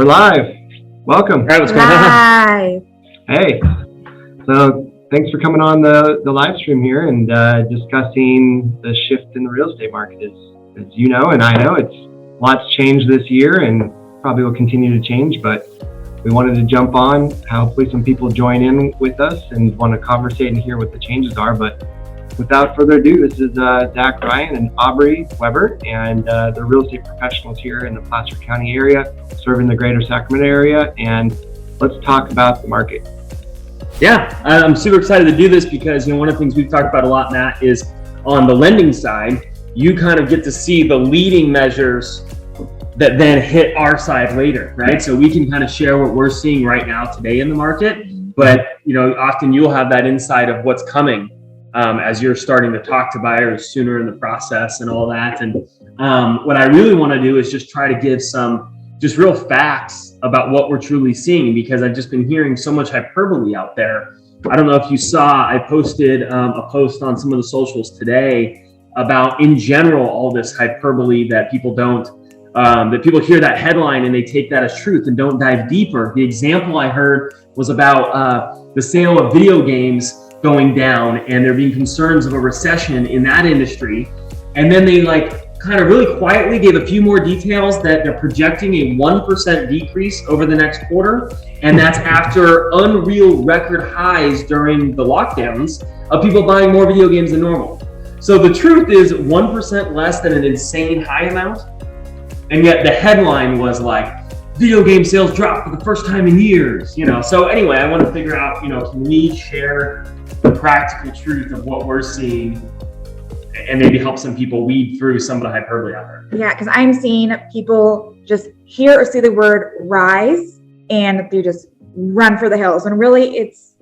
We're live. Welcome. All right, what's going on? Hey. So thanks for coming on the live stream here and discussing the shift in the real estate market. As you know, and I know, lots changed this year and probably will continue to change, but we wanted to jump on. Hopefully some people join in with us and want to conversate and hear what the changes are. But without further ado, this is Zach Ryan and Aubrey Weber, and the real estate professionals here in the Placer County area, serving the greater Sacramento area. And let's talk about the market. Yeah, I'm super excited to do this because, one of the things we've talked about a lot, Matt, is on the lending side, you kind of get to see the leading measures that then hit our side later, right? So we can kind of share what we're seeing right now today in the market, but often you'll have that insight of what's coming as you're starting to talk to buyers sooner in the process and all that. And what I really want to do is just try to give some just real facts about what we're truly seeing, because I've just been hearing so much hyperbole out there. I don't know if you saw, I posted a post on some of the socials today about, in general, all this hyperbole that people that people hear that headline and they take that as truth and don't dive deeper. The example I heard was about the sale of video games going down and there being concerns of a recession in that industry. And then they kind of really quietly gave a few more details that they're projecting a 1% decrease over the next quarter. And that's after unreal record highs during the lockdowns of people buying more video games than normal. So the truth is 1% less than an insane high amount. And yet the headline was video game sales dropped for the first time in years, So anyway, I want to figure out, can we share the practical truth of what we're seeing and maybe help some people weed through some of the hyperbole out there? Yeah, because I'm seeing people just hear or see the word rise and they just run for the hills. And really, it's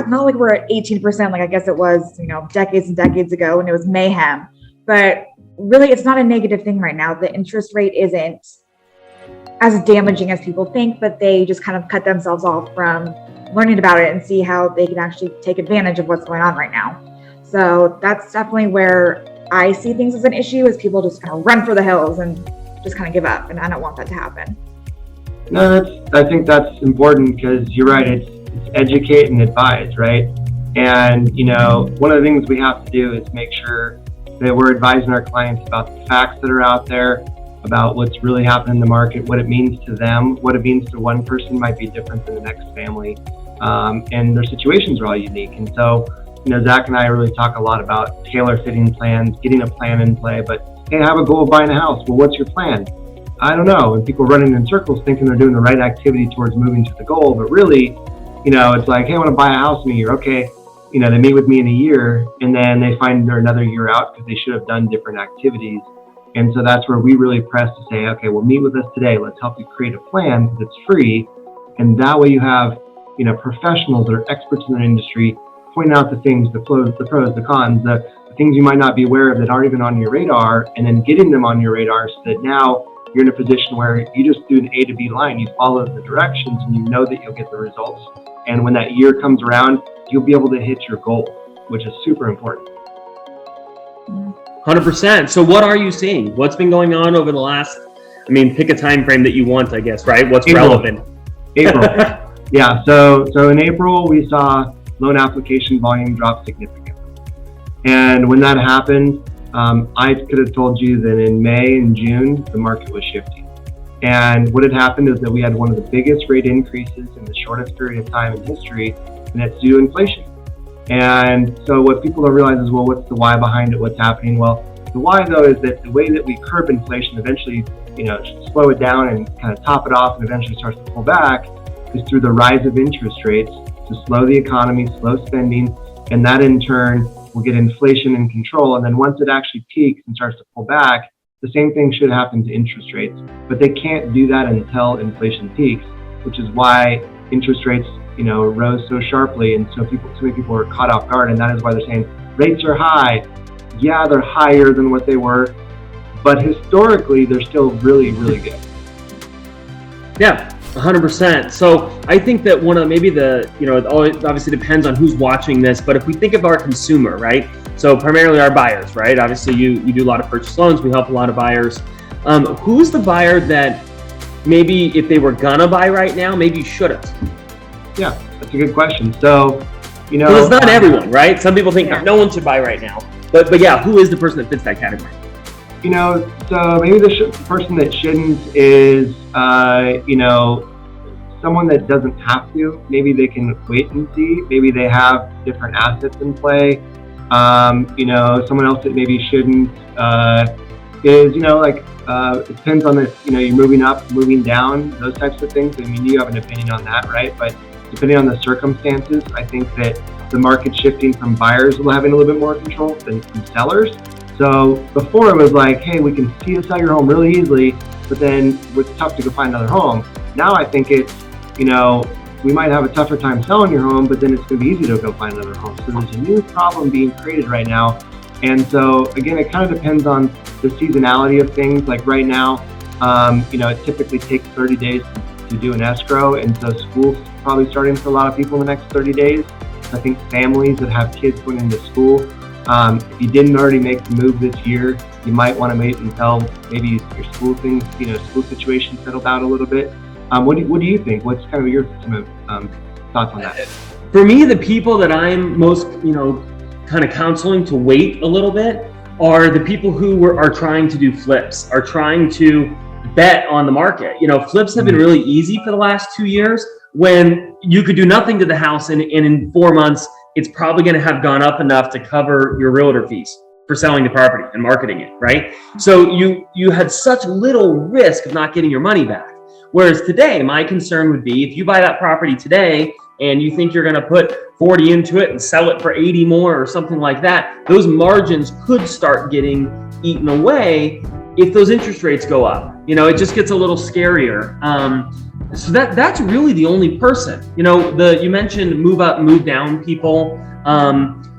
not like we're at 18% like I guess it was, decades and decades ago when it was mayhem. But really, it's not a negative thing right now. The interest rate isn't as damaging as people think, but they just kind of cut themselves off from learning about it and see how they can actually take advantage of what's going on right now. So that's definitely where I see things as an issue, is people just kind of run for the hills and just kind of give up. And I don't want that to happen. No, I think that's important, because you're right. It's educate and advise, right? And, one of the things we have to do is make sure that we're advising our clients about the facts that are out there, about what's really happening in the market, what it means to them. What it means to one person might be different than the next family. And their situations are all unique. And so, Zach and I really talk a lot about tailor-fitting plans, getting a plan in play. But, hey, I have a goal of buying a house. Well, what's your plan? I don't know. And people running in circles thinking they're doing the right activity towards moving to the goal. But really, it's like, hey, I want to buy a house in a year. Okay. They meet with me in a year, and then they find they're another year out because they should have done different activities. And so that's where we really press to say, okay, well, meet with us today. Let's help you create a plan that's free. And that way you have, professionals that are experts in their industry pointing out the things, the pros, the cons, the things you might not be aware of that aren't even on your radar, and then getting them on your radar so that now you're in a position where you just do an A to B line. You follow the directions and you know that you'll get the results. And when that year comes around, you'll be able to hit your goal, which is super important. 100%. So what are you seeing? What's been going on over the last, pick a time frame that you want, I guess, right? What's relevant? April. Yeah. So in April, we saw loan application volume drop significantly. And when that happened, I could have told you that in May and June, the market was shifting. And what had happened is that we had one of the biggest rate increases in the shortest period of time in history, and that's due to inflation. And so what people don't realize is, well, what's the why behind it? What's happening? Well, the why, though, is that the way that we curb inflation eventually, slow it down and kind of top it off and eventually starts to pull back, is through the rise of interest rates to slow the economy, slow spending, and that in turn will get inflation in control. And then once it actually peaks and starts to pull back, the same thing should happen to interest rates. But they can't do that until inflation peaks, which is why interest rates rose so sharply, and so many people were caught off guard, and that is why they're saying rates are high. Yeah, they're higher than what they were, but historically they're still really, really good. Yeah, 100%. So I think that one of it obviously depends on who's watching this, but if we think of our consumer, right? So primarily our buyers, right? Obviously you do a lot of purchase loans. We help a lot of buyers. Who's the buyer that maybe if they were gonna buy right now, maybe shouldn't? Yeah, that's a good question. So, you know, Well, it's not everyone, right? Some people think Yeah. no one should buy right now. But yeah, who is the person that fits that category? you know, so maybe the person that shouldn't is, you know, someone that doesn't have to. Maybe they can wait and see. Maybe they have different assets in play. You know, someone else that maybe shouldn't is, you know, like it depends on the, you know, you're moving up, moving down, those types of things. I mean, you have an opinion on that, right? But depending on the circumstances, I think that the market's shifting from buyers having a little bit more control than from sellers. So before it was like, hey, we can see you sell your home really easily, but then it's tough to go find another home. Now I think it's, you know, we might have a tougher time selling your home, but then it's going to be easy to go find another home. So there's a new problem being created right now. And so again, it kind of depends on the seasonality of things. Like right now, you know, it typically takes 30 days to do an escrow. And so school's probably starting for a lot of people in the next 30 days. I think families that have kids going into school, if you didn't already make the move this year, you might want to wait until maybe your school things, you know, school situation settled out a little bit. What do you think? What's kind of your thoughts on that? For me, the people that I'm most, you know, kind of counseling to wait a little bit are the people who are trying to do flips, are trying to bet on the market. You know, flips have been really easy for the last 2 years when you could do nothing to the house and in 4 months, it's probably going to have gone up enough to cover your realtor fees for selling the property and marketing it, right? So you had such little risk of not getting your money back. Whereas today, my concern would be if you buy that property today and you think you're going to put 40 into it and sell it for 80 more or something like that, those margins could start getting eaten away if those interest rates go up. You know, it just gets a little scarier. So that's really the only person. You know, you mentioned move up, move down people.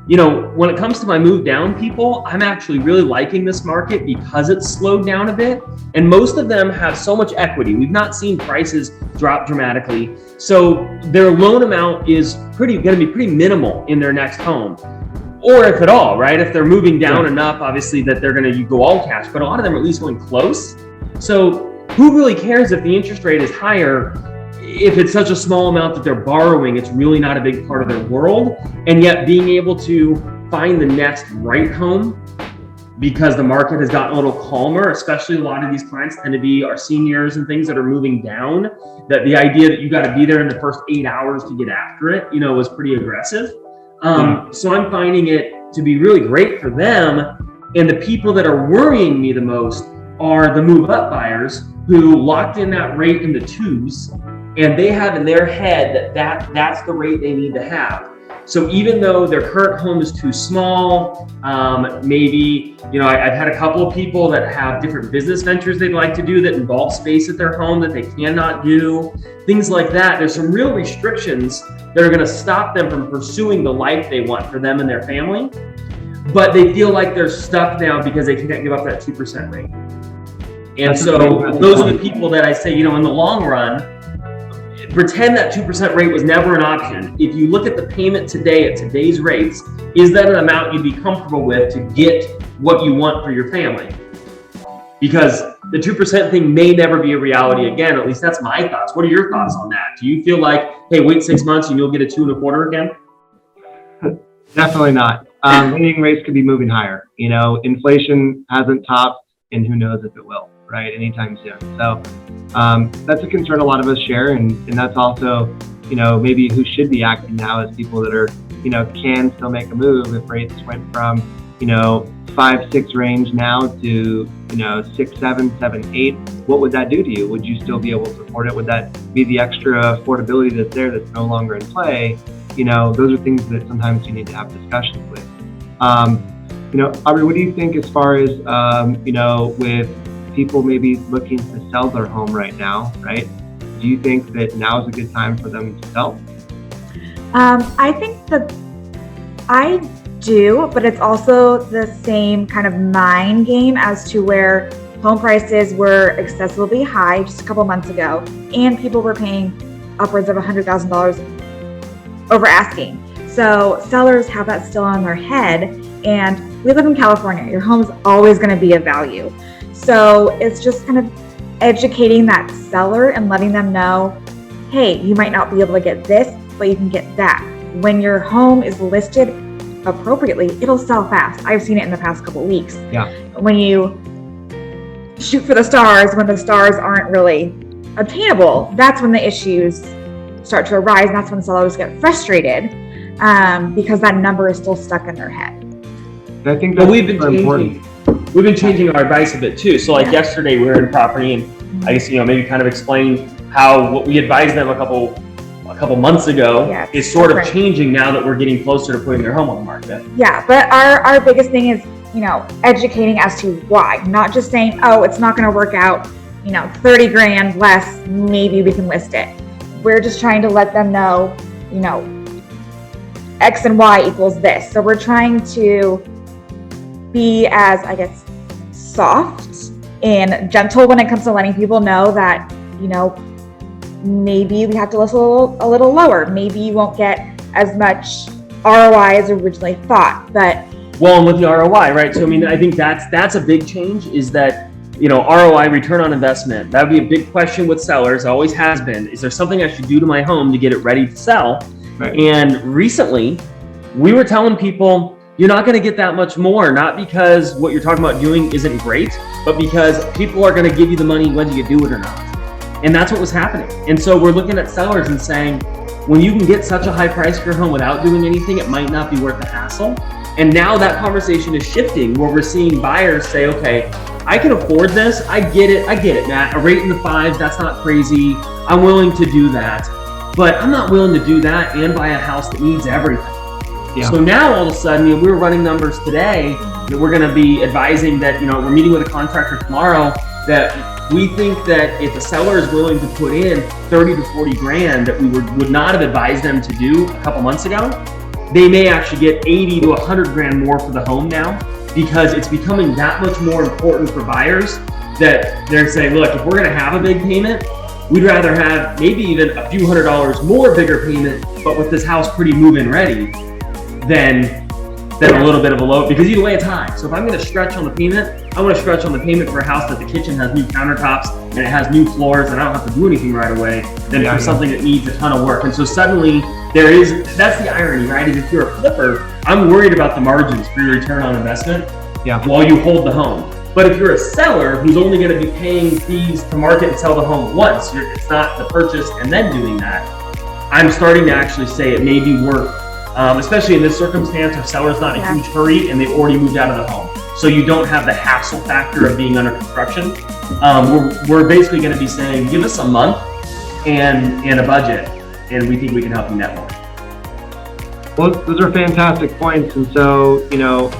You know, when it comes to my move down people, I'm actually really liking this market because it's slowed down a bit. And most of them have so much equity. We've not seen prices drop dramatically. So their loan amount is going to be pretty minimal in their next home. Or if at all, right? If they're moving down enough, obviously that they're going to go all cash, but a lot of them are at least going close. So who really cares if the interest rate is higher? If it's such a small amount that they're borrowing, it's really not a big part of their world. And yet being able to find the next right home because the market has gotten a little calmer, especially a lot of these clients tend to be our seniors and things that are moving down, that the idea that you got to be there in the first 8 hours to get after it, you know, was pretty aggressive. So I'm finding it to be really great for them. And the people that are worrying me the most are the move up buyers who locked in that rate in the 2s. And they have in their head that's the rate they need to have. So even though their current home is too small, maybe, you know, I've had a couple of people that have different business ventures they'd like to do that involve space at their home that they cannot do, things like that. There's some real restrictions that are going to stop them from pursuing the life they want for them and their family. But they feel like they're stuck now because they can't give up that 2% rate. And so those are the people that I say, you know, in the long run, pretend that 2% rate was never an option. If you look at the payment today at today's rates, is that an amount you'd be comfortable with to get what you want for your family? Because the 2% thing may never be a reality again. At least that's my thoughts. What are your thoughts on that? Do you feel like, hey, wait 6 months and you'll get a 2.25 again? Definitely not. Lending rates could be moving higher. You know, inflation hasn't topped, and who knows if it will, right? Anytime soon. So that's a concern a lot of us share, and that's also, you know, maybe who should be acting now as people that are, you know, can still make a move. If rates went from, you know, 5-6 range now to, you know, 6-7, 7-8, what would that do to you? Would you still be able to support it? Would that be the extra affordability that's there that's no longer in play? You know, those are things that sometimes you need to have discussions with. You know, Aubrey, what do you think as far as, you know, with people maybe looking to sell their home right now, right? Do you think that now is a good time for them to sell? I think that I do, but it's also the same kind of mind game as to where home prices were excessively high just a couple months ago, and people were paying upwards of $100,000 over asking. So sellers have that still on their head, and we live in California. Your home is always going to be of value. So it's just kind of educating that seller and letting them know, hey, you might not be able to get this, but you can get that. When your home is listed appropriately, it'll sell fast. I've seen it in the past couple of weeks. Yeah. When you shoot for the stars, when the stars aren't really obtainable, that's when the issues start to arise, and that's when sellers get frustrated because that number is still stuck in their head. I think But that's we've been super important. changing our advice a bit too. So like yesterday we were in property, and I guess maybe kind of explain how what we advised them a couple months ago is sort of changing now that we're getting closer to putting their home on the market. Yeah, but our biggest thing is, educating as to why, not just saying, oh, it's not going to work out, 30 grand less, maybe we can list it. We're just trying to let them know, X and Y equals this. So we're trying to be as, I guess, soft and gentle when it comes to letting people know that, maybe we have to list a little lower. Maybe you won't get as much ROI as originally thought, but and with the ROI, right? So I think that's a big change, is that ROI, return on investment. That would be a big question with sellers. Always has been. Is there something I should do to my home to get it ready to sell? Right. And recently, we were telling people, you're not going to get that much more, not because what you're talking about doing isn't great, but because people are going to give you the money whether you do it or not. And that's what was happening. And so we're looking at sellers and saying, when you can get such a high price for your home without doing anything, it might not be worth the hassle. And now that conversation is shifting, where we're seeing buyers say, okay, I can afford this. I get it, Matt. A rate in the 5s, that's not crazy. I'm willing to do that. But I'm not willing to do that and buy a house that needs everything. Yeah. So now all of a sudden, we were running numbers today that we're going to be advising that, we're meeting with a contractor tomorrow, that we think that if a seller is willing to put in 30 to 40 grand that we would not have advised them to do a couple months ago, they may actually get 80 to 100 grand more for the home now, because it's becoming that much more important for buyers that they're saying, look, if we're going to have a big payment, we'd rather have maybe even a few $100s more bigger payment, but with this house pretty move-in ready, than a little bit of a low, because either way it's high. So if I'm going to stretch on the payment, I want to stretch on the payment for a house that the kitchen has new countertops and it has new floors and I don't have to do anything right away, than for something that needs a ton of work. And so suddenly that's the irony, right? Is if you're a flipper, I'm worried about the margins for your return on investment while you hold the home. But if you're a seller who's only going to be paying fees to market and sell the home once, it's not the purchase and then doing that, I'm starting to actually say it may be worth, especially in this circumstance, our seller's not in a huge hurry and they've already moved out of the home. So you don't have the hassle factor of being under construction. We're basically going to be saying, give us a month and a budget, and we think we can help you net more. Well, those are fantastic points. And so,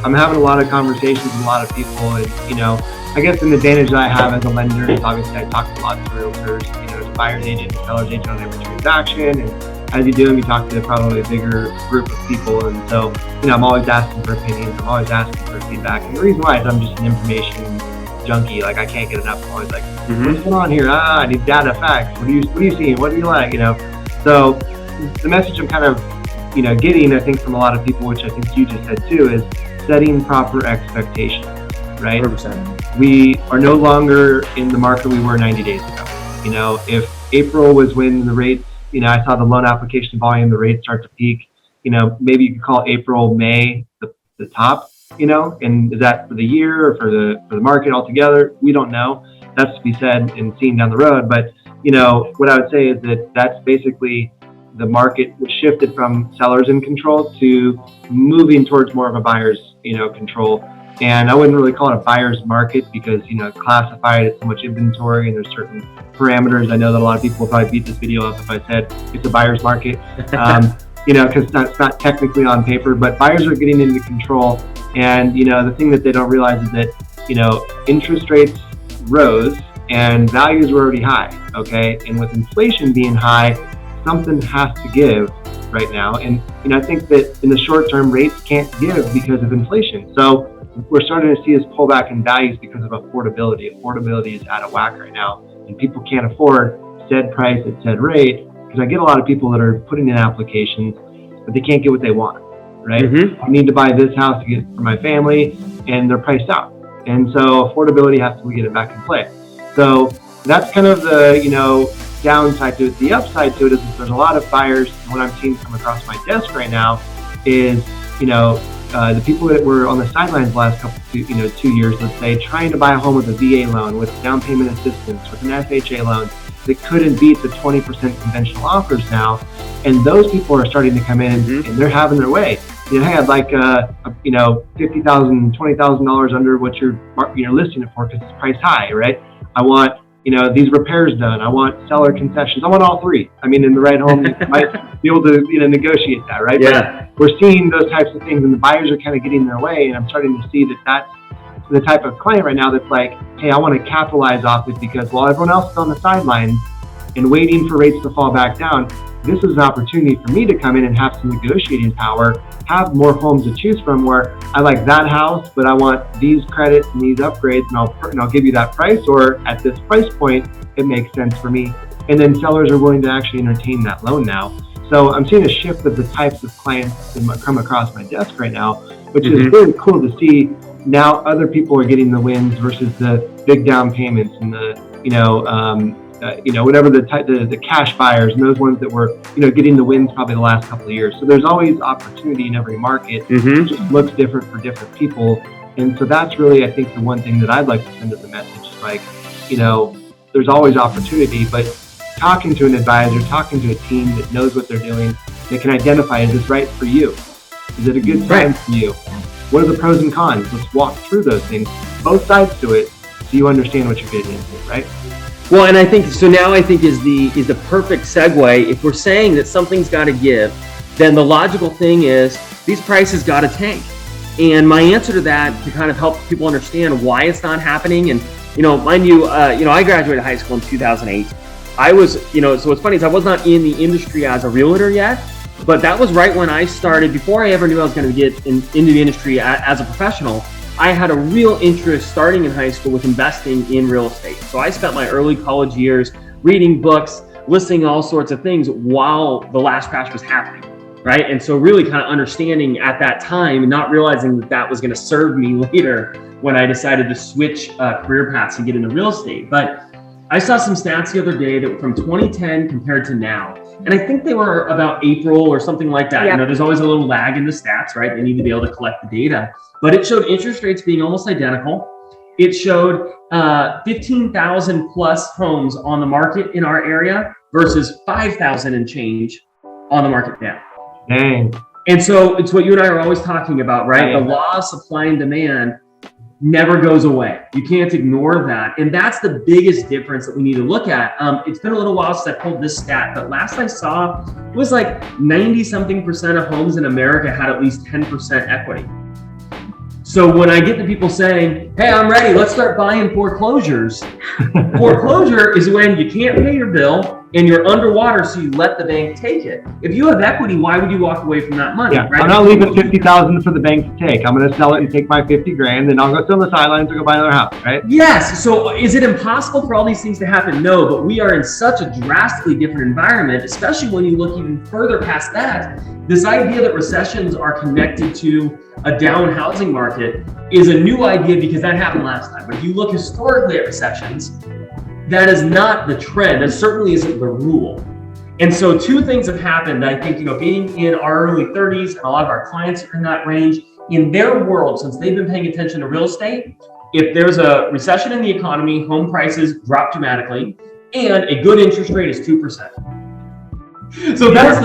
I'm having a lot of conversations with a lot of people. And, I guess an advantage that I have as a lender is obviously I talk to lots of realtors, as a buyer's agent, seller's agent on every transaction. And as you do them, you talk to probably a bigger group of people. And so, I'm always asking for opinions. I'm always asking for feedback. And the reason why is I'm just an information junkie. Like, I can't get enough. I'm always like, what's going on here? I need data, facts. What are you seeing? What do you like? So the message I'm kind of, getting, I think, from a lot of people, which I think you just said too, is setting proper expectations, right? 100%. We are no longer in the market we were 90 days ago. If April was when the rates, I saw the loan application volume, the rates start to peak, maybe you could call April, May, the top, and is that for the year or for the market altogether? We don't know. That's to be said and seen down the road. But, what I would say is that that's basically the market was shifted from sellers in control to moving towards more of a buyer's, control. And I wouldn't really call it a buyer's market because, classified as so much inventory and there's certain parameters. I know that a lot of people will probably beat this video up if I said it's a buyer's market, because it's not technically on paper, but buyers are getting into control. And, the thing that they don't realize is that, interest rates rose and values were already high. Okay. And with inflation being high, something has to give right now. And, I think that in the short term, rates can't give because of inflation. So we're starting to see this pullback in values because of affordability. Affordability is out of whack right now, and people can't afford said price at said rate, because I get a lot of people that are putting in applications, but they can't get what they want, right? I need to buy this house to get for my family, and they're priced out. And so affordability has to get it back in play. So That's kind of the, downside to it. The upside to it is that there's a lot of buyers, and what I'm seeing come across my desk right now is, the people that were on the sidelines the last 2 years, let's say, trying to buy a home with a VA loan, with down payment assistance, with an FHA loan, that couldn't beat the 20% conventional offers now. And those people are starting to come in and they're having their way. I had like, $50,000, $20,000 under what you're listing it for because it's priced high, right? I want, these repairs done. I want seller concessions. I want all three. I mean, in the right home, you might be able to, negotiate that, right? Yeah. But we're seeing those types of things, and the buyers are kind of getting in their way. And I'm starting to see that that's the type of client right now that's like, hey, I want to capitalize off it because while everyone else is on the sidelines and waiting for rates to fall back down, this is an opportunity for me to come in and have some negotiating power, have more homes to choose from where I like that house, but I want these credits and these upgrades, and I'll give you that price, or at this price point, it makes sense for me. And then sellers are willing to actually entertain that loan now. So I'm seeing a shift of the types of clients that come across my desk right now, which is really cool to see. Now other people are getting the wins versus the big down payments and the, whatever the cash buyers and those ones that were, getting the wins probably the last couple of years. So there's always opportunity in every market. It just looks different for different people. And so that's really, I think, the one thing that I'd like to send as a message is like, there's always opportunity, but talking to an advisor, talking to a team that knows what they're doing, that can identify, is this right for you? Is it a good time for you? What are the pros and cons? Let's walk through those things, both sides to it, so you understand what you're getting into, right? Well, and I think so. Now I think is the perfect segue. If we're saying that something's got to give, then the logical thing is these prices got to tank. And my answer to that, to kind of help people understand why it's not happening, and mind you, I graduated high school in 2008. I was, so what's funny is I was not in the industry as a realtor yet, but that was right when I started. Before I ever knew I was going to get into the industry as a professional, I had a real interest starting in high school with investing in real estate. So I spent my early college years reading books, listening to all sorts of things while the last crash was happening, right? And so really kind of understanding at that time and not realizing that that was going to serve me later when I decided to switch career paths and get into real estate. But I saw some stats the other day that from 2010 compared to now, and I think they were about April or something like that. Yep. There's always a little lag in the stats, right? They need to be able to collect the data. But it showed interest rates being almost identical. It showed 15,000 plus homes on the market in our area versus 5,000 and change on the market now. Dang. And so it's what you and I are always talking about, right? The law of supply and demand never goes away. You can't ignore that. And that's the biggest difference that we need to look at. It's been a little while since I pulled this stat, but last I saw, it was like 90-something% of homes in America had at least 10% equity. So when I get to people saying, hey, I'm ready, let's start buying foreclosures. Foreclosure is when you can't pay your bill and you're underwater, so you let the bank take it. If you have equity, why would you walk away from that money? Yeah, right? I'm not leaving $50,000 for the bank to take. I'm going to sell it and take my $50,000, and I'll go sit on the sidelines and go buy another house, right? Yes. So is it impossible for all these things to happen? No, but we are in such a drastically different environment, especially when you look even further past that. This idea that recessions are connected to a down housing market is a new idea because that happened last time. But if you look historically at recessions, that is not the trend. That certainly isn't the rule. And so two things have happened. I think, being in our early 30s, and a lot of our clients are in that range, in their world, since they've been paying attention to real estate, if there's a recession in the economy, home prices drop dramatically, and a good interest rate is 2%. So that's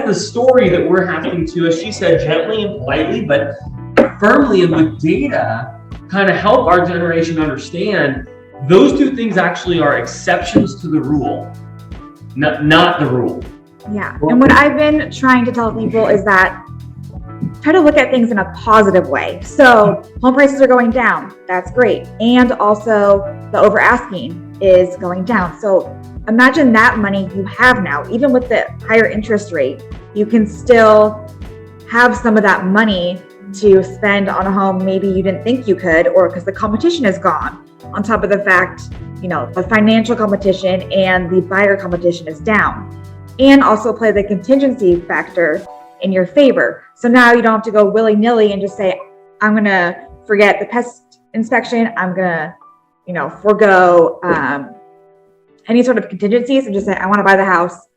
the story that we're having to, as she said, gently and politely, but firmly and with data, kind of help our generation understand those two things actually are exceptions to the rule, not the rule. Yeah. And what I've been trying to tell people is that try to look at things in a positive way. So home prices are going down. That's great. And also the over asking is going down. So imagine that money you have now, even with the higher interest rate, you can still have some of that money to spend on a home maybe you didn't think you could, or because the competition is gone. On top of the fact, the financial competition and the buyer competition is down. And also play the contingency factor in your favor. So now you don't have to go willy-nilly and just say, I'm going to forget the pest inspection. I'm going to, forego any sort of contingencies and just say, I want to buy the house,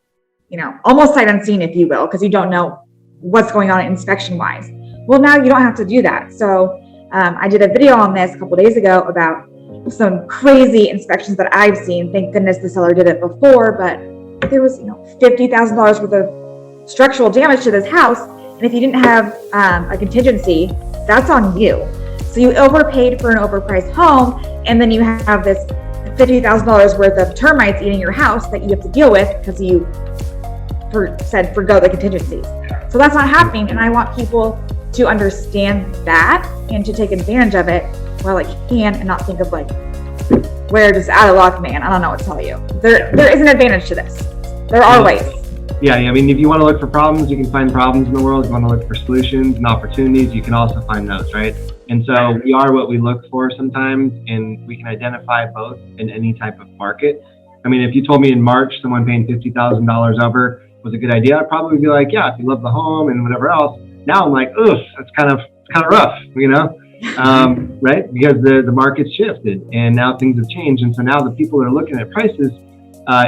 almost sight unseen, if you will, because you don't know what's going on inspection wise. Well, now you don't have to do that. So I did a video on this a couple days ago about some crazy inspections that I've seen. Thank goodness the seller did it before, but there was, $50,000 worth of structural damage to this house. And if you didn't have a contingency, that's on you. So you overpaid for an overpriced home, and then you have this $50,000 worth of termites eating your house that you have to deal with because you said forgo the contingencies. So that's not happening, and I want people to understand that and to take advantage of it while it can, and not think of like, we're just out of luck, man. I don't know what to tell you. There is an advantage to this. There are ways. Yeah, I mean, if you want to look for problems, you can find problems in the world. If you want to look for solutions and opportunities, you can also find those, right? And so we are what we look for sometimes, and we can identify both in any type of market. I mean, if you told me in March someone paying $50,000 over was a good idea, I'd probably be like, yeah, if you love the home and whatever else. Now I'm like, ugh, that's kind of rough, right? Because the market's shifted and now things have changed. And so now the people that are looking at prices,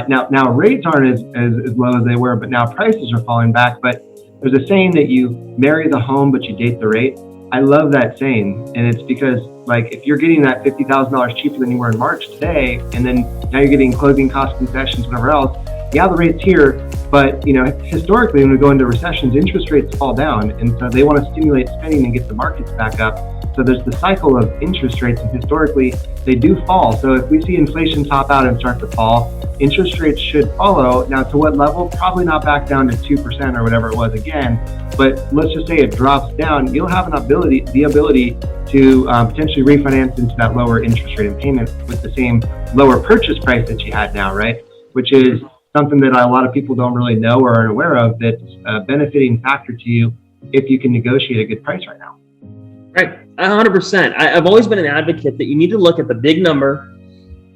now rates aren't as low as they were, but now prices are falling back. But there's a saying that you marry the home, but you date the rate. I love that saying. And it's because like, if you're getting that $50,000 cheaper than you were in March today, and then now you're getting closing cost concessions, whatever else, yeah, the rate's here, but historically when we go into recessions, interest rates fall down, and so they want to stimulate spending and get the markets back up. So there's the cycle of interest rates, and historically they do fall. So if we see inflation top out and start to fall, interest rates should follow. Now to what level? Probably not back down to 2% or whatever it was again, but let's just say it drops down, you'll have the ability to potentially refinance into that lower interest rate and payment with the same lower purchase price that you had now, right? Which is something that a lot of people don't really know or aren't aware of, that's a benefiting factor to you if you can negotiate a good price right now. Right, 100%. I've always been an advocate that you need to look at the big number,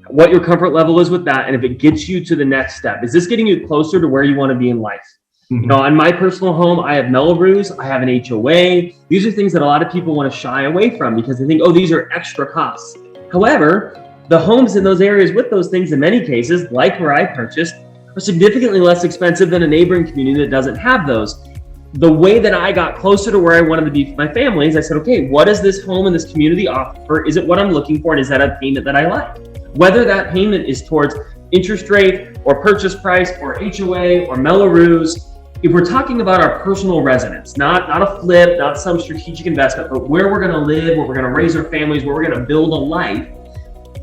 what your comfort level is with that, and if it gets you to the next step. Is this getting you closer to where you want to be in life? Mm-hmm. On my personal home, I have Melrose, I have an HOA. These are things that a lot of people want to shy away from because they think, oh, these are extra costs. However, the homes in those areas with those things, in many cases, like where I purchased, are significantly less expensive than a neighboring community that doesn't have those. The way that I got closer to where I wanted to be for my family is I said, okay, what does this home and this community offer? Is it what I'm looking for? And is that a payment that I like? Whether that payment is towards interest rate or purchase price or HOA or Melrose, if we're talking about our personal residence, not a flip, not some strategic investment, but where we're going to live, where we're going to raise our families, where we're going to build a life,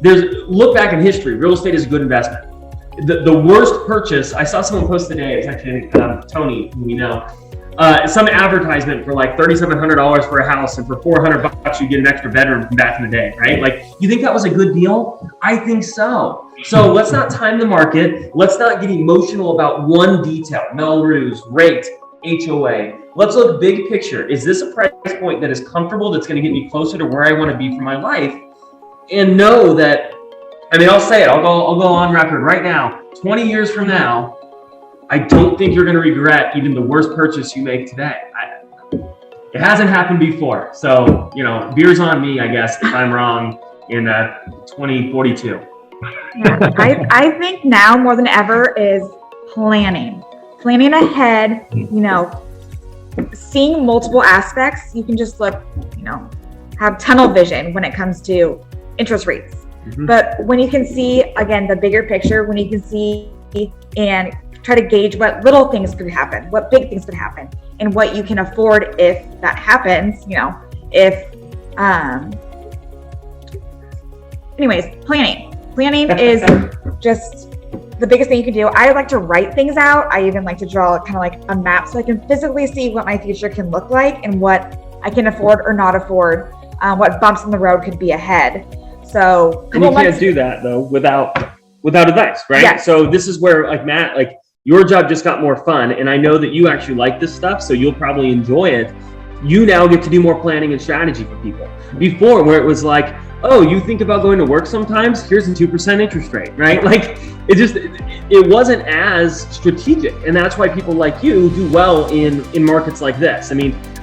look back in history, real estate is a good investment. The worst purchase, I saw someone post today, it's actually Tony, who we know, some advertisement for like $3,700 for a house, and for $400 you get an extra bedroom from back in the day, right? Like, you think that was a good deal? I think so. So let's not time the market. Let's not get emotional about one detail, Melrose, rate, HOA. Let's look big picture. Is this a price point that is comfortable, that's going to get me closer to where I want to be for my life? And know that, I'll say it, I'll go on record right now, 20 years from now, I don't think you're going to regret even the worst purchase you make today. It hasn't happened before. So, beer's on me, I guess, if I'm wrong in 2042. Yeah, I think now more than ever is planning ahead, seeing multiple aspects. You can just look, have tunnel vision when it comes to interest rates. Mm-hmm. But when you can see, again, the bigger picture, when you can see and try to gauge what little things could happen, what big things could happen, and what you can afford if that happens, Planning is just the biggest thing you can do. I like to write things out. I even like to draw kind of like a map so I can physically see what my future can look like and what I can afford or not afford, what bumps in the road could be ahead. So, and you can't do that though without advice, right? Yes. So this is where, like Matt, like your job just got more fun, and I know that you actually like this stuff, so you'll probably enjoy it. You now get to do more planning and strategy for people. Before, where it was like, oh, you think about going to work sometimes? Here's a 2% interest rate, right? Like it wasn't as strategic, and that's why people like you do well in markets like this. I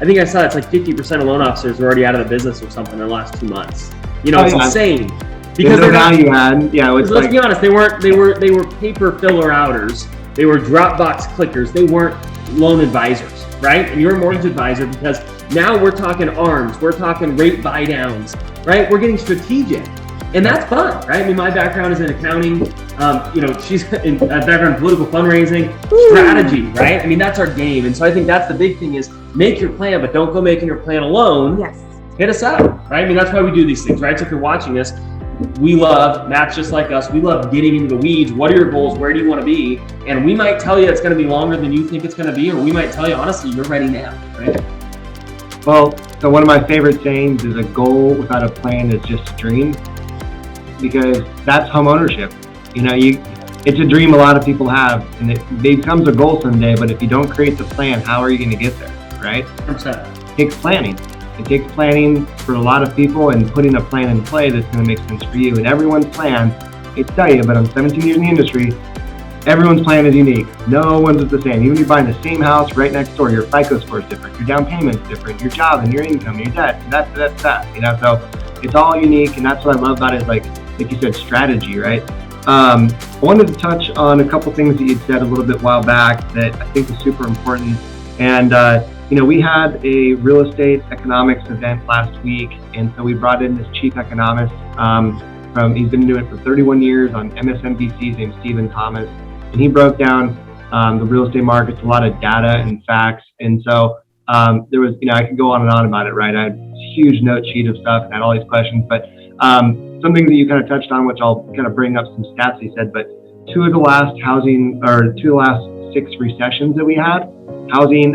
think I saw it's like 50% of loan officers are already out of the business or something in the last 2 months. It's insane. because no they're not, value add. Yeah, it's let's like be honest, they were paper filler outers. They were Dropbox clickers. They weren't loan advisors, right? And you're a mortgage advisor because now we're talking ARMs, we're talking rate buy downs, right? We're getting strategic. And that's fun, right? I mean, my background is in accounting. She's in background in political fundraising, strategy, right? I mean, that's our game. And so I think that's the big thing is make your plan, but don't go making your plan alone. Yes. Hit us up, right? I mean, that's why we do these things, right? So if you're watching this, we love, Matt's just like us, we love getting into the weeds. What are your goals? Where do you want to be? And we might tell you it's going to be longer than you think it's going to be, or we might tell you, honestly, you're ready now, right? Well, so one of my favorite sayings is a goal without a plan is just a dream, because that's home ownership. It's a dream a lot of people have, and it becomes a goal someday, but if you don't create the plan, how are you going to get there, right? 100%. It takes planning. It takes planning for a lot of people and putting a plan in play that's going to make sense for you. And everyone's plan, I hate to tell you, but I'm 17 years in the industry, everyone's plan is unique. No one's the same. Even if you're buying the same house right next door, your FICO score is different, your down payment's different, your job and your income, your debt, and that's that. So it's all unique, and that's what I love about it, like you said, strategy, right? I wanted to touch on a couple things that you'd said a little bit while back that I think is super important. And we had a real estate economics event last week, and so we brought in this chief economist he's been doing it for 31 years on MSNBC. His name's Stephen Thomas, and he broke down the real estate markets, a lot of data and facts. And so there was, I could go on and on about it, right? I had a huge note sheet of stuff and had all these questions, but something that you kind of touched on, which I'll kind of bring up some stats he said, but two of the last 6 recessions that we had, housing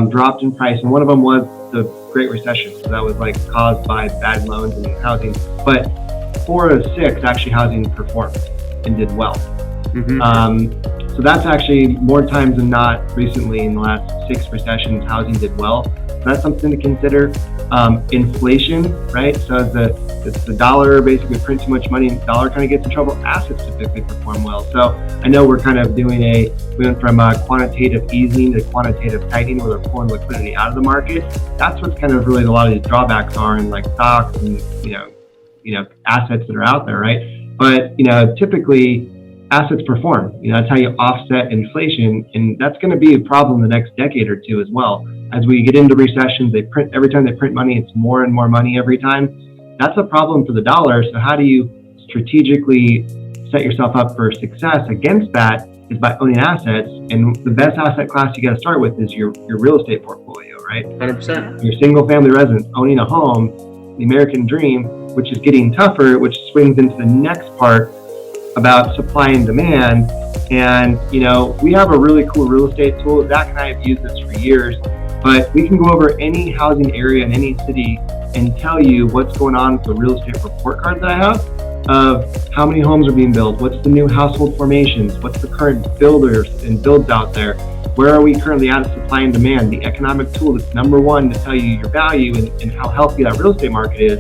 dropped in price, and one of them was the Great Recession. So that was like caused by bad loans and housing. But 4 of 6 actually housing performed and did well. Mm-hmm. So that's actually more times than not recently in the last 6 recessions, housing did well. So that's something to consider. Inflation, right? So it's the dollar basically print too much money, and the dollar kind of gets in trouble. Assets typically perform well. So I know we're kind of we went from quantitative easing to quantitative tightening, where they're pulling liquidity out of the market. That's what's kind of really a lot of these drawbacks are in like stocks and assets that are out there, right? But typically assets perform. That's how you offset inflation, and that's going to be a problem the next decade or two as well. As we get into recessions, every time they print money, it's more and more money every time. That's a problem for the dollar. So how do you strategically set yourself up for success against that is by owning assets. And the best asset class you got to start with is your real estate portfolio, right? 100%. Your single family residence, owning a home, the American dream, which is getting tougher, which swings into the next part about supply and demand. And, we have a really cool real estate tool. Zach and I have used this for years, but we can go over any housing area in any city and tell you what's going on with the real estate report card that I have of how many homes are being built, what's the new household formations, what's the current builders and builds out there, where are we currently at supply and demand, the economic tool that's number one to tell you your value and how healthy that real estate market is.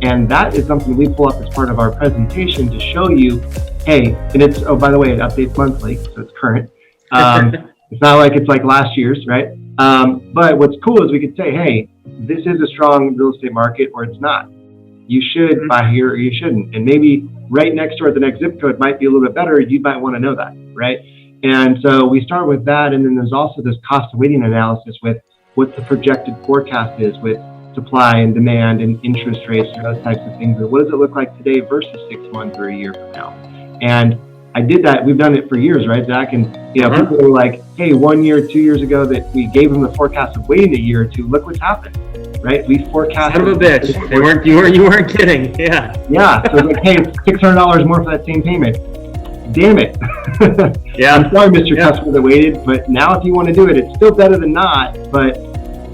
And that is something we pull up as part of our presentation to show you, hey, and it's, oh, by the way, it updates monthly, so it's current. It's not like it's like last year's, right? But what's cool is we could say, hey, this is a strong real estate market or it's not. You should buy here or you shouldn't. And maybe right next door at the next zip code might be a little bit better. You might want to know that, right? And so we start with that. And then there's also this cost of waiting analysis with what the projected forecast is with supply and demand and interest rates and those types of things. And what does it look like today versus 6 months or a year from now? And I did that. We've done it for years, right, Zach? And people were like, "Hey, 1 year, 2 years ago, that we gave them the forecast of waiting a year or two. Look what's happened, right? We forecasted." Son of a bitch! You weren't kidding. Yeah. Yeah. So it's like, hey, it's $600 more for that same payment. Damn it. Yeah. I'm sorry, Mr. Customer that waited, but now if you want to do it, it's still better than not. But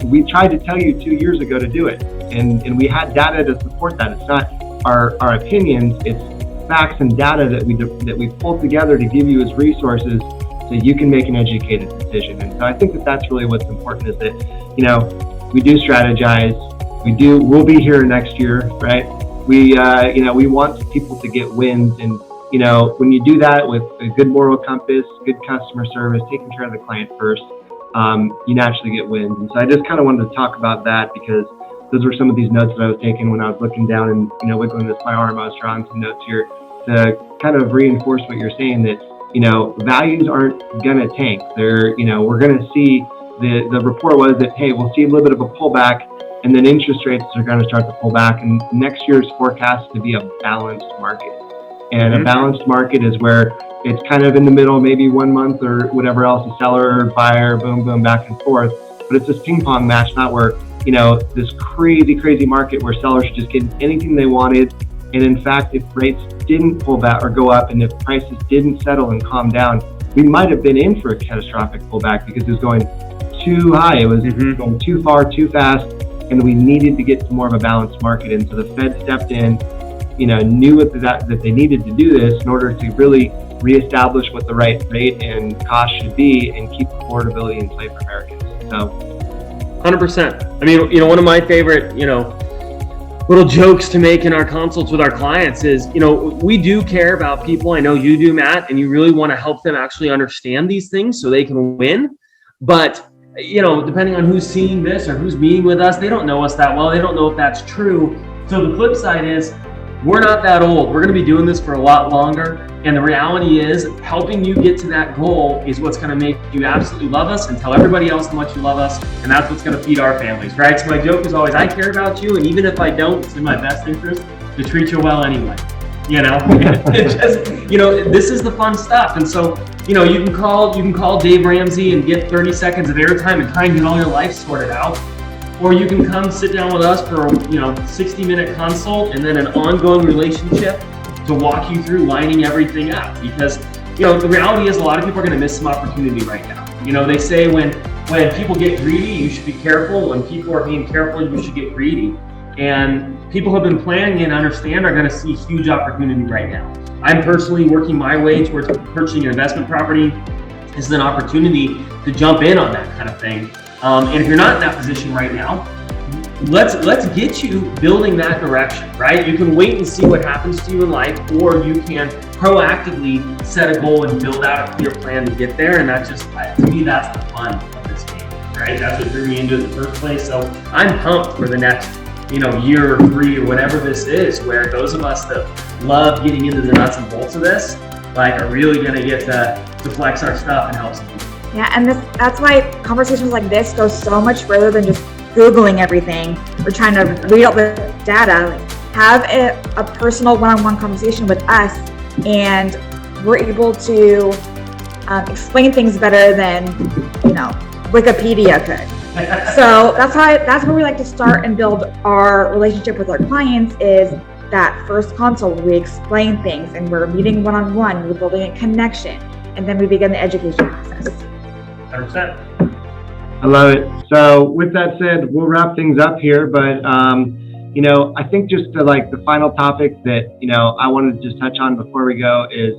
we tried to tell you 2 years ago to do it, and we had data to support that. It's not our opinions. It's facts and data that we pulled together to give you as resources so you can make an educated decision. And so I think that's really what's important is that, we do strategize. We'll be here next year, right? We want people to get wins. And, when you do that with a good moral compass, good customer service, taking care of the client first, you naturally get wins. And so I just kind of wanted to talk about that because those were some of these notes that I was taking when I was looking down and, you know, wiggling this my arm. I was drawing some notes here to kind of reinforce what you're saying, that, you know, values aren't gonna tank. They're, you know, we're gonna see, the report was that, hey, we'll see a little bit of a pullback, and then interest rates are gonna start to pull back, and next year's forecast to be a balanced market. And a balanced market is where it's kind of in the middle, maybe 1 month or whatever else, a seller, buyer, boom, boom, back and forth. But it's this ping pong match, not where, you know, this crazy market where sellers are just getting anything they wanted. And in fact, if rates didn't pull back or go up, and if prices didn't settle and calm down, we might have been in for a catastrophic pullback because it was going too high. It was going too far, too fast, and we needed to get to more of a balanced market. And so the Fed stepped in, you know, knew that they needed to do this in order to really reestablish what the right rate and cost should be and keep affordability in play for Americans. So 100%. I mean, you know, one of my favorite, you know, little jokes to make in our consults with our clients is, you know, we do care about people. I know you do, Matt, and you really want to help them actually understand these things so they can win. But, you know, depending on who's seeing this or who's meeting with us, they don't know us that well. They don't know if that's true. So the flip side is, we're not that old. We're going to be doing this for a lot longer. And the reality is, helping you get to that goal is what's going to make you absolutely love us and tell everybody else how much you love us. And that's what's going to feed our families, right? So my joke is always, I care about you. And even if I don't, it's in my best interest to treat you well anyway. You know, it's just, you know, this is the fun stuff. And so, you know, you can call Dave Ramsey and get 30 seconds of airtime and try and get all your life sorted out. Or you can come sit down with us for, you know, 60-minute consult and then an ongoing relationship to walk you through lining everything up. Because, you know, the reality is a lot of people are going to miss some opportunity right now. You know, they say when people get greedy, you should be careful. When people are being careful, you should get greedy. And people who have been planning and understand are going to see huge opportunity right now. I'm personally working my way towards purchasing an investment property. This is an opportunity to jump in on that kind of thing. And if you're not in that position right now, let's get you building that direction, right? You can wait and see what happens to you in life, or you can proactively set a goal and build out a clear plan to get there. And that's just, to me, that's the fun of this game, right? That's what drew me into it in the first place. So I'm pumped for the next, you know, year or 3 or whatever this is, where those of us that love getting into the nuts and bolts of this, like, are really going to get to flex our stuff and help some people. Yeah, and that's why conversations like this go so much further than just Googling everything or trying to read out the data. Like, have a personal one-on-one conversation with us, and we're able to explain things better than, you know, Wikipedia could. So that's where we like to start and build our relationship with our clients, is that first consult where we explain things and we're meeting one-on-one, we're building a connection, and then we begin the education process. 100%. I love it. So with that said, we'll wrap things up here, but you know, I think just the final topic that, you know, I wanted to just touch on before we go is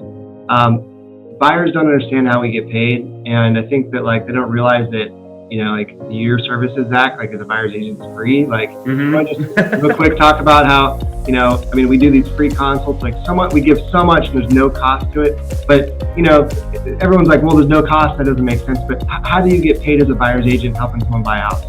buyers don't understand how we get paid, and I think that, like, they don't realize that, you know, like, the Your Services Act, like, as a buyer's agent, is free. Like, just have a quick talk about how, you know, I mean, we do these free consults, like, we give so much and there's no cost to it. But, you know, everyone's like, well, there's no cost, that doesn't make sense. But how do you get paid as a buyer's agent helping someone buy a house?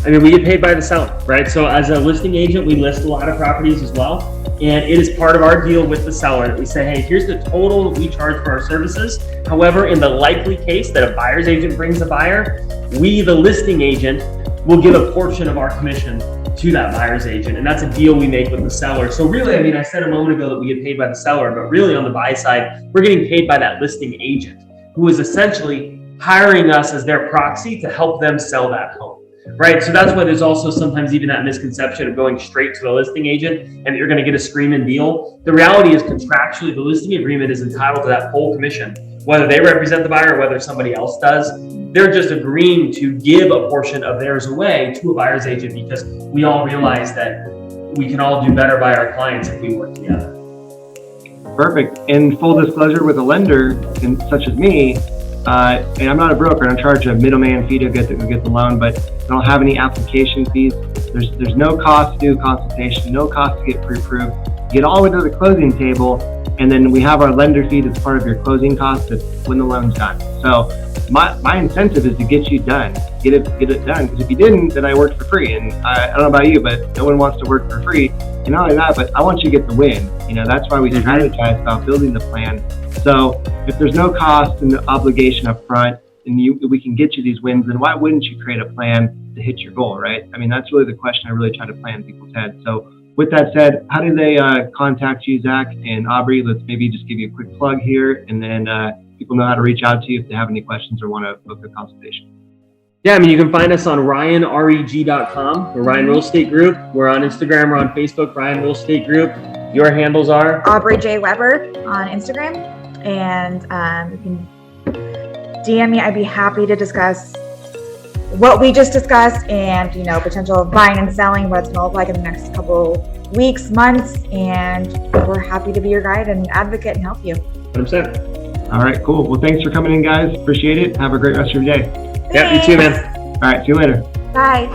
I mean, we get paid by the seller, right? So as a listing agent, we list a lot of properties as well. And it is part of our deal with the seller that we say, hey, here's the total that we charge for our services. However, in the likely case that a buyer's agent brings a buyer, we, the listing agent, will give a portion of our commission to that buyer's agent. And that's a deal we make with the seller. So really, I mean, I said a moment ago that we get paid by the seller, but really on the buy side, we're getting paid by that listing agent, who is essentially hiring us as their proxy to help them sell that home. Right. So that's why there's also sometimes even that misconception of going straight to the listing agent and that you're going to get a screaming deal. The reality is, contractually, the listing agreement is entitled to that full commission, whether they represent the buyer or whether somebody else does. They're just agreeing to give a portion of theirs away to a buyer's agent, because we all realize that we can all do better by our clients if we work together. Perfect. In full disclosure, with a lender such as me, and I'm not a broker, I don't charge a middleman fee to get the loan, but I don't have any application fees. There's no cost to do consultation, no cost to get pre-approved. get all the way to the closing table, and then we have our lender fee that's part of your closing costs when the loan's done. So my incentive is to get you done, get it done. Because if you didn't, then I worked for free. And I don't know about you, but no one wants to work for free. And not only that, but I want you to get the win. That's why we strategize about building the plan. So if there's no cost and obligation up front, and we can get you these wins, then why wouldn't you create a plan to hit your goal, right? I mean, that's really the question I really try to plant in people's heads. So with that said, how do they contact you, Zach and Aubrey? Let's maybe just give you a quick plug here, and then people know how to reach out to you if they have any questions or want to book a consultation. Yeah, I mean, you can find us on ryanreg.com, the Ryan Real Estate Group. We're on Instagram, we're on Facebook, Ryan Real Estate Group. Your handles are? Aubrey J. Weber on Instagram. And you can DM me. I'd be happy to discuss what we just discussed and, potential buying and selling, what it's going to look like in the next couple weeks, months. And we're happy to be your guide and advocate and help you. 100%. All right, cool. Well, thanks for coming in, guys. Appreciate it. Have a great rest of your day. Yeah, you too, man. All right, see you later. Bye.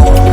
Bye.